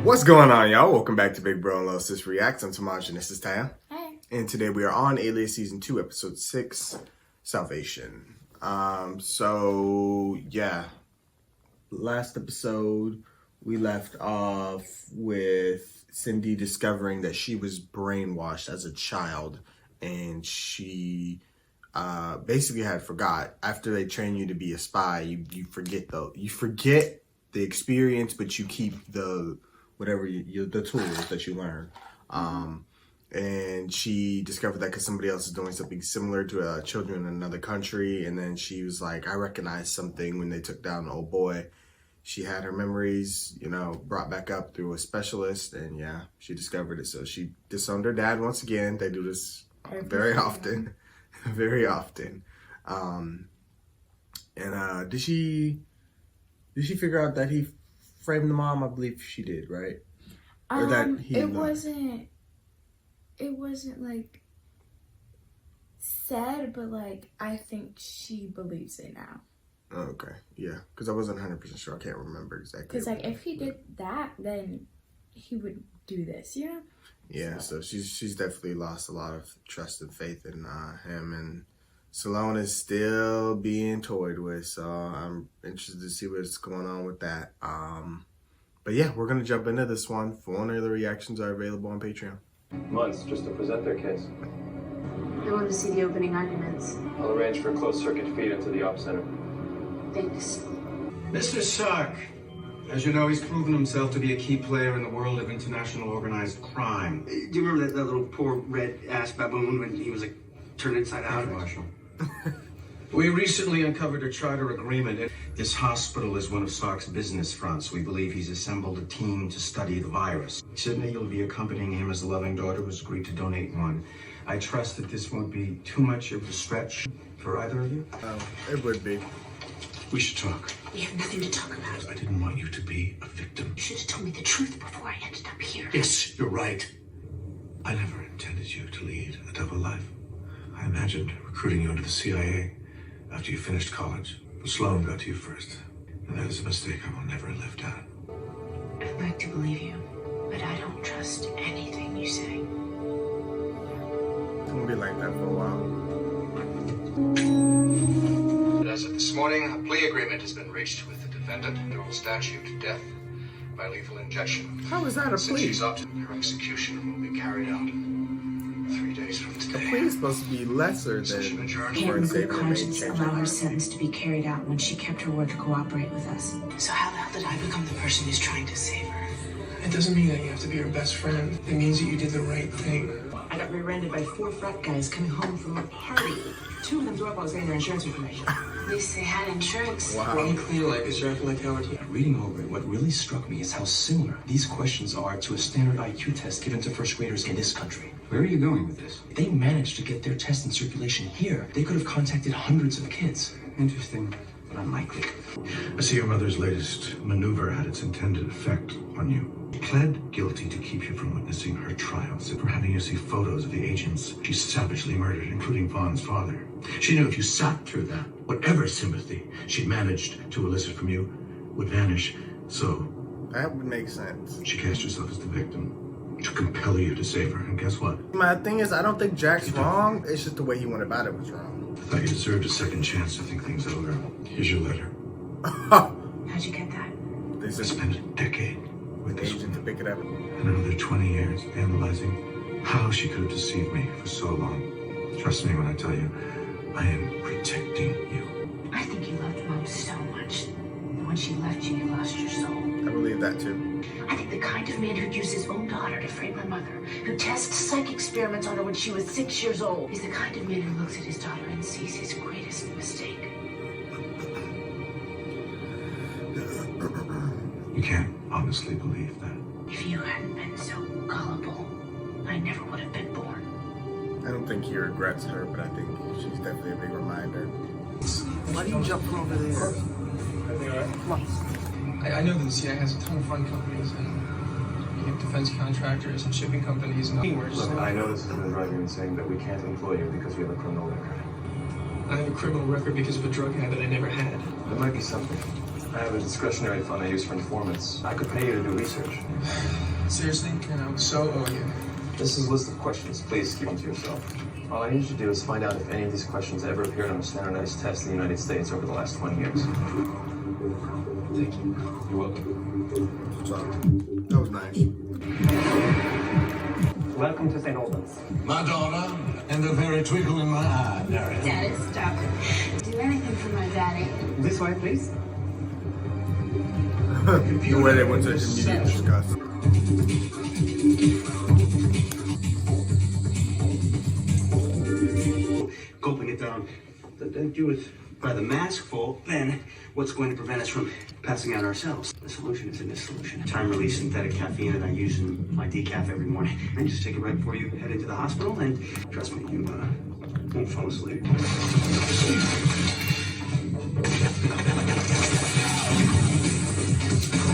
What's going on, y'all? Welcome back to Big Bro and Little Sis Reacts. I'm Tamaj and this is Tam. Hi. And today we are on Alias Season 2, Episode 6, Salvation. Last episode we left off with Cindy discovering that she was brainwashed as a child, and she basically had forgot. After they train you to be a spy, you forget the experience, but you keep the the tools that you learn. And she discovered that because somebody else is doing something similar to children in another country. And then she was like, I recognized something when they took down the old boy. She had her memories, brought back up through a specialist, and she discovered it. So she disowned her dad once again. They do this very often, very often. Did she figure out that he framed the mom? I believe she did, right? Or that he it wasn't like said, but like I think she believes it now. Okay, yeah, because I wasn't 100% sure. I can't remember exactly. Because like if he did that, then he would do this, Yeah, so she's definitely lost a lot of trust and faith in him, and Salone is still being toyed with, so I'm interested to see what's going on with that. But yeah, we're gonna jump into this one. Phone or the reactions are available on Patreon. Months just to present their case. I want to see the opening arguments. I'll arrange for a closed circuit feed into the op center. Thanks. Mr. Sark, as you know, he's proven himself to be a key player in the world of international organized crime. Do you remember that little poor red-ass baboon when he was like turned inside out? Marshal. We recently uncovered a charter agreement. This hospital is one of Sark's business fronts. We believe he's assembled a team to study the virus. Sydney, you'll be accompanying him as the loving daughter who's agreed to donate one. I trust that this won't be too much of a stretch for either of you. It would be. We should talk. We have nothing to talk about. I didn't want you to be a victim. You should have told me the truth before I ended up here. Yes, you're right. I never intended you to lead a double life. I imagined recruiting you into the CIA after you finished college. But Sloan got to you first. And that is a mistake I will never live down. I'd like to believe you, but I don't trust anything you say. It's gonna be like that for a while. As of this morning, a plea agreement has been reached with the defendant. Dual statute, death by lethal injection. How is that a Since plea? she's opted, her execution will be carried out 3 days from The today. plea is supposed to be lesser than Session adjourned. Can't in good conscience change allow her her. sentence to be carried out when she kept her word to cooperate with us. So how the hell did I become the person who's trying to save her? It doesn't mean that you have to be her best friend. It means that you did the right thing. I got rear-ended by 4 frat guys coming home from a party. 2 of them threw up while I was getting their insurance information. At least they had insurance. Wow. Run clear like it's acting like Howard. Reading over it, what really struck me is how similar these questions are to a standard IQ test given to first graders in this country. Where are you going with this? If they managed to get their test in circulation here, they could have contacted hundreds of kids. Interesting, but unlikely. I see your mother's latest maneuver had its intended effect on you. She pled guilty to keep you from witnessing her trials and for having you see photos of the agents she savagely murdered, including Vaughn's father. She knew if you sat through that, whatever sympathy she'd managed to elicit from you would vanish. So That would make sense. she cast herself as the victim to compel you to save her. And guess what? My thing is, I don't think Jack's wrong. It's just the way he went about it was wrong. I thought you deserved a second chance to think things over. Here's your letter. How'd you get that? They I said spent a decade with this agent to woman pick it up. and another 20 years analyzing how she could have deceived me for so long. Trust me when I tell you, I am protecting you. I think you loved Mom so much that when she left you, you lost your soul. I believe that too. I think the kind of man who'd use his own daughter to frame my mother, who tests psych experiments on her when she was 6 years old, is the kind of man who looks at his daughter and sees his greatest mistake. You can't honestly believe that. If you hadn't been so gullible, I never would have been born. I don't think he regrets her, but I think she's definitely a big reminder. Why do you jump from over there? Come on. I know that the CIA has a ton of fund companies and you have defense contractors and shipping companies and anywhere. Look, I know this is going to drive you insane, but we can't employ you because you have a criminal record. I have a criminal record because of a drug habit I never had. There might be something. I have a discretionary fund I use for informants. I could pay you to do research. Seriously, and I would so owe you. This is a list of questions. Please keep them to yourself. All I need you to do is find out if any of these questions ever appeared on a standardized test in the United States over the last 20 years. Thank you. You're welcome. So, that was nice. Welcome to St. Albans. My daughter, and a very twinkle in my eye, Darius. Daddy, stop. Do anything for my daddy. This way, please. The way they went to immediate disgust. Gulping it down. Don't do it by the maskful. Then, what's going to prevent us from passing out ourselves? The solution is in this solution. Time-release synthetic caffeine that I use in my decaf every morning. And just take it right before you head into the hospital, and trust me, you won't fall asleep.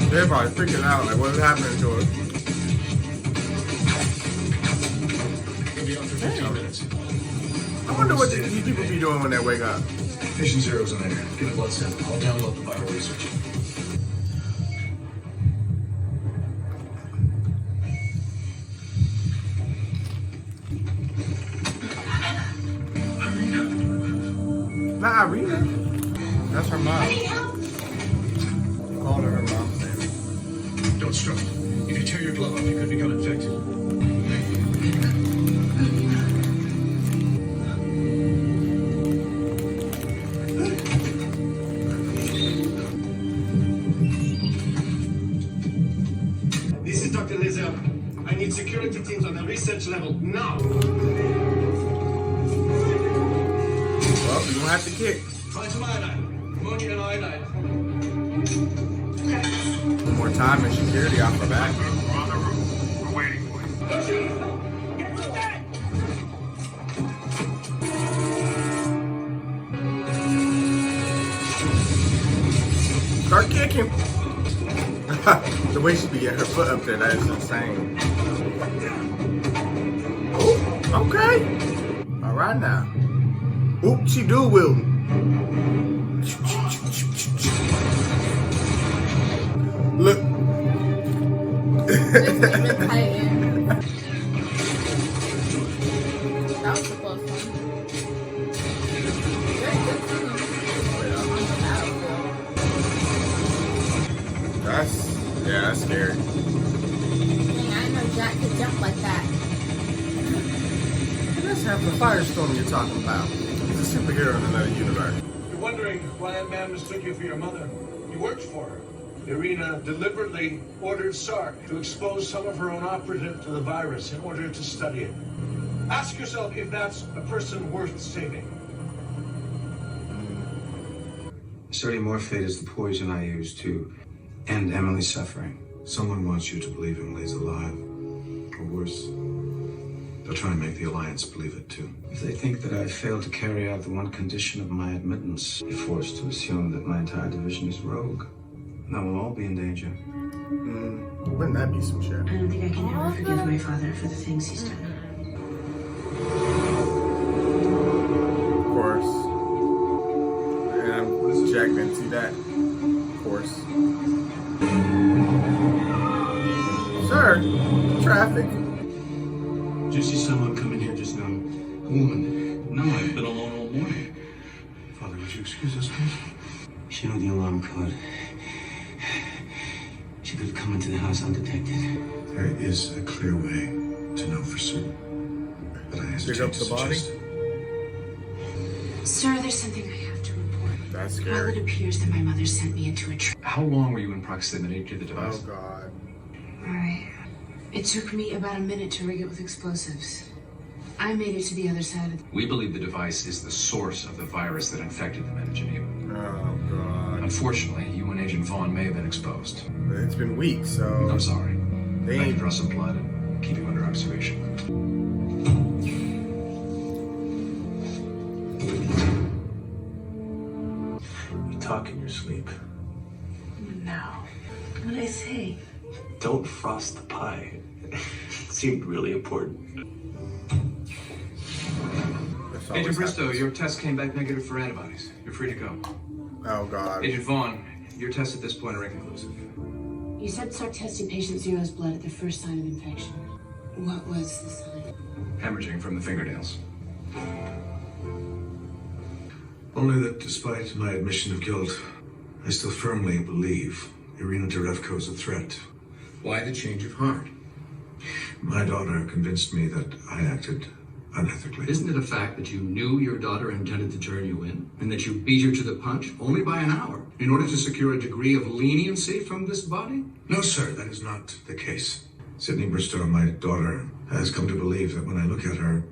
They're probably freaking out, like, what's happening to us? He'll be on for 15 minutes. I wonder what these people be doing when they wake up. Patient zero's in there. Give a blood sample. I'll download the viral research. Not Irina. That's her mom. Calling her mom. Don't struggle. If you tear your glove off, you could become infected. This is Dr. Laser. I need security teams on the research level now. Well, you're gonna have to kick. Try some iodine. Ammonia and iodine. One more time and security off her back. We're on the roof. We're waiting for you. Start kicking. The way she be getting her foot up there, that is insane. Oh, okay. All right now. Oop, she do will. Look. That was the close one. That's scary. Dang, I didn't know Jack could jump like that. That's half the firestorm you're talking about. He's a superhero in another universe. You're wondering why that man mistook you for your mother. You worked for her. Irina deliberately ordered Sark to expose some of her own operative to the virus in order to study it. Ask yourself if that's a person worth saving. Sodium morphate is the poison I use to end Emily's suffering. Someone wants you to believe Emily's alive. Or worse, they'll try and make the Alliance believe it too. If they think that I failed to carry out the one condition of my admittance, they're forced to assume that my entire division is rogue. And that we'll all be in danger. Wouldn't that be some shit? I don't think I can ever forgive my father for the things he's done. Of course. And Jack didn't see that. Of course. Sir, traffic. Did you see someone come in here just now? A woman? No, I've been alone all morning. Father, would you excuse us, please? She knew the alarm code. She could have come into the house undetected. There is a clear way to know for certain. But I hesitate up to the body? suggest. Sir, there's something I have to report. That's Well, scary. it appears that my mother sent me into a trap. How long were you in proximity to the Oh, device? God. All right. It took me about a minute to rig it with explosives. I made it to the other side of the... We believe the device is the source of the virus that infected them in Geneva. Oh, God. Unfortunately, you and Agent Vaughn may have been exposed. It's been weeks, so... I'm sorry. They I can ain't... draw some blood and keep you under observation. You talk in your sleep. No. What'd I say? Don't frost the pie. It seemed really important. That's always Agent Bristow, happens. your test came back negative for antibodies. You're free to go. Oh, God. Agent Vaughn, Your tests at this point are inconclusive. You said start testing patient zero's blood at the first sign of infection. What was the sign? Hemorrhaging from the fingernails. Only that despite my admission of guilt, I still firmly believe Irina Derevko is a threat. Why the change of heart? My daughter convinced me that I acted unethically. Isn't it a fact that you knew your daughter intended to turn you in, and that you beat her to the punch only by an hour in order to secure a degree of leniency from this body? No, sir, that is not the case. Sydney Bristow, my daughter, has come to believe that when I look at her,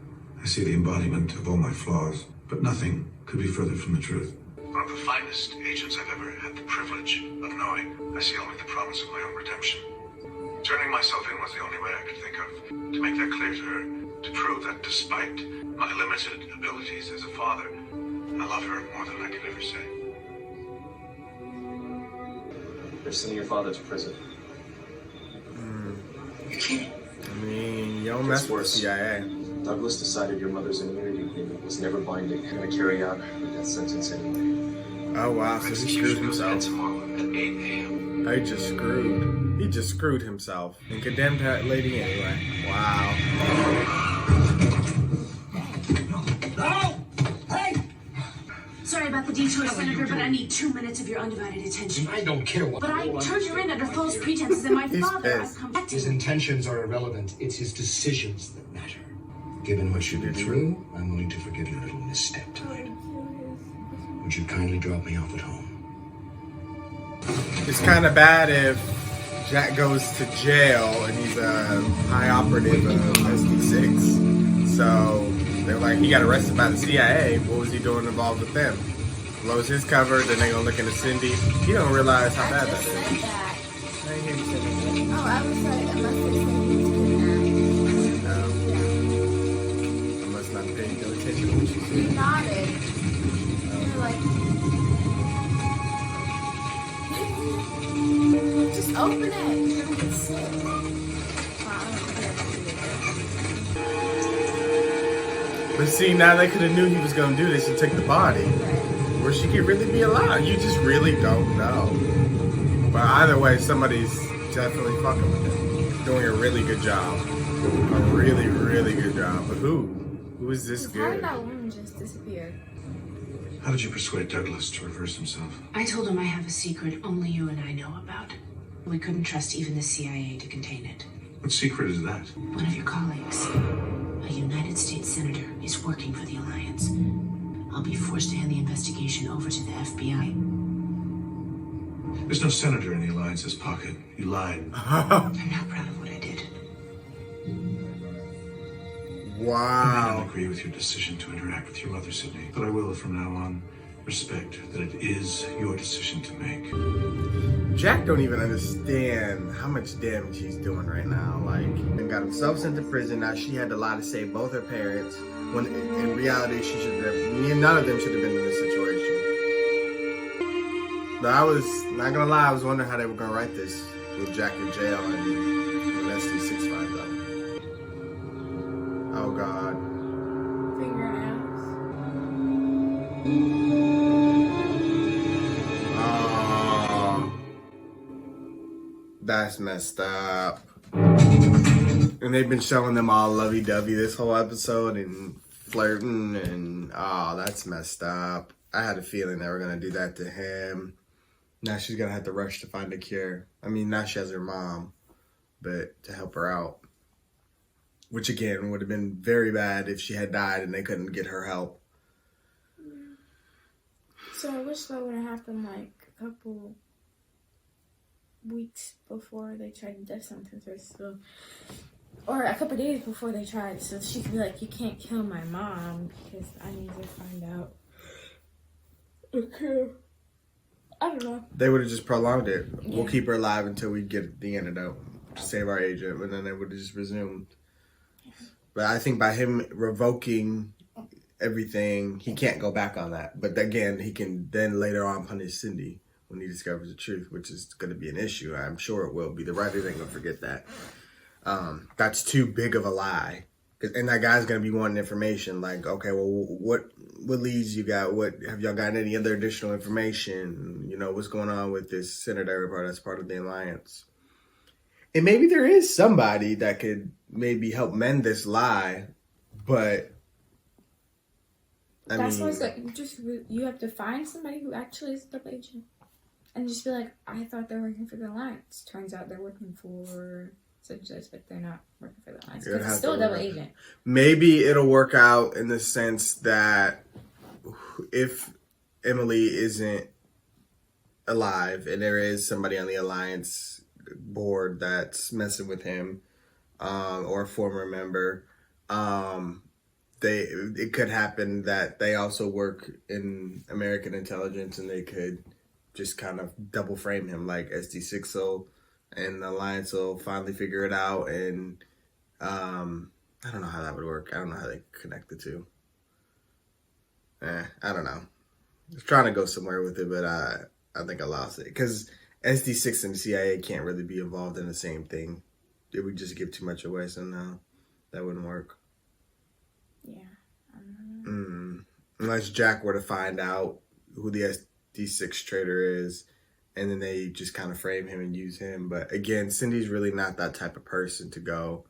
I see the embodiment of all my flaws. But nothing could be further from the truth. One of the finest agents I've ever had the privilege of knowing. I see only the promise of my own redemption. Turning myself in was the only way I could think of to make that clear to her, to prove that despite my limited abilities as a father, I love her more than I could ever say. They're sending your father to prison. I mean, you don't mess with the CIA. Douglas decided your mother's immunity agreement was never binding. You're gonna carry out her death sentence anyway. Oh wow, so he screwed himself. Tomorrow at 8 a.m. He just screwed. He just screwed himself and condemned that lady anyway. Wow. Sorry about the detour, Senator, but I need 2 minutes of your undivided attention. I don't care what. But I turned you in under false pretenses, and my He's father, pissed. I've come back to His him. intentions are irrelevant. It's his decisions that matter. Given what you've been through, I'm willing to forgive your little misstep tonight. Would you kindly drop me off at home? It's kind of bad if Jack goes to jail and he's a high operative of SD6. So they're like, he got arrested by the CIA. What was he doing involved with them? Blows his cover, then they gonna look into Cindy. He don't realize how bad that is. I ain't hear you say that. Oh, I was like, unless they said he was kidnapped. No. I must not pay no attention to what she He said. nodded. You're like, just open it. You're gonna get sick. But see, now they could have knew he was gonna do this and take the body. Or she could really be alive. You just really don't know. But either way, somebody's definitely fucking with him. Doing a really good job. A really, really good job. But who? Who is this How did good? that woman just disappear? How did you persuade Douglas to reverse himself? I told him I have a secret only you and I know about. We couldn't trust even the CIA to contain it. What secret is that? One of your colleagues, a United States senator, is working for the Alliance. I'll be forced to hand the investigation over to the FBI. There's no senator in the Alliance's pocket. You lied. I'm not proud of what I did. I may Wow. not agree with your decision to interact with your mother, Sydney, but I will from now on respect that it is your decision to make. Jack don't even understand how much damage he's doing right now. Like, and got himself sent to prison. Now she had to lie to save both her parents. When in reality, she should have. None of them should have been in this situation. But I was not gonna lie. I was wondering how they were gonna write this with Jack in jail and when SD6 finds out. Oh God. Fingernails. Oh, that's messed up. And they've been showing them all lovey-dovey this whole episode and flirting and that's messed up. I had a feeling they were gonna do that to him. Now she's gonna have to rush to find a cure. I mean, now she has her mom, but to help her out. Which again would have been very bad if she had died and they couldn't get her help. So I wish that would have happened like a couple weeks before they tried to death sentence her, so, or a couple days before they tried, so she could be like, you can't kill my mom because I need to find out. Okay. I don't know. They would have just prolonged it. Yeah. We'll keep her alive until we get the antidote to save our agent, and then they would have just resumed. But I think by him revoking everything, he can't go back on that. But again, he can then later on punish Cindy when he discovers the truth, which is going to be an issue. I'm sure it will be. The writers ain't going to forget that. That's too big of a lie And that guy's gonna be wanting information. Like, okay, well, what leads you got? What have y'all gotten any other additional information? You know, what's going on with this senator that's part of the alliance? And maybe there is somebody that could maybe help mend this lie, but that's why it's like you have to find somebody who actually is a double agent, and just be like, I thought they're working for the alliance. Turns out they're working for. So just like they're not working for the alliance. It's still a double agent. Maybe it'll work out in the sense that if Emily isn't alive and there is somebody on the alliance board that's messing with him, or a former member, it could happen that they also work in American intelligence and they could just kind of double frame him, like SD6 and the alliance will finally figure it out. And I don't know how that would work. I don't know how they connect the two. I don't know. I was trying to go somewhere with it, but I think I lost it. Because SD6 and the CIA can't really be involved in the same thing. It would just give too much away, so no, that wouldn't work. Yeah. I don't know. Unless Jack were to find out who the SD6 trader is, and then they just kind of frame him and use him. But again, Cindy's really not that type of person to go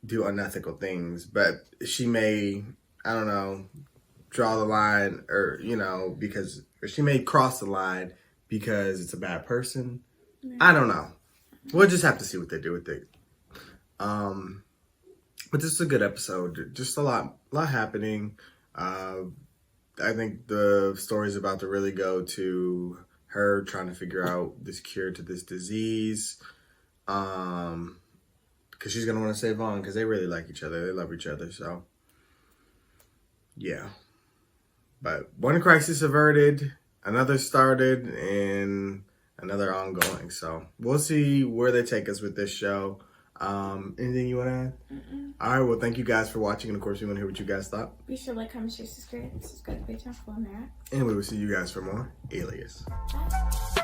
do unethical things. But she may, I don't know, draw the line or she may cross the line because it's a bad person. Yeah. I don't know. We'll just have to see what they do with it. But this is a good episode. Just a lot happening. I think the story's about to really go to her trying to figure out this cure to this disease. Because she's going to want to save Vaughn because they really like each other. They love each other. So, yeah. But one crisis averted, another started, and another ongoing. So, we'll see where they take us with this show. Anything you want to add? All right, well, thank you guys for watching. And, of course, we want to hear what you guys thought. Be sure to like, comment, share, subscribe to the page on Full America. And we will see you guys for more Alias. Bye.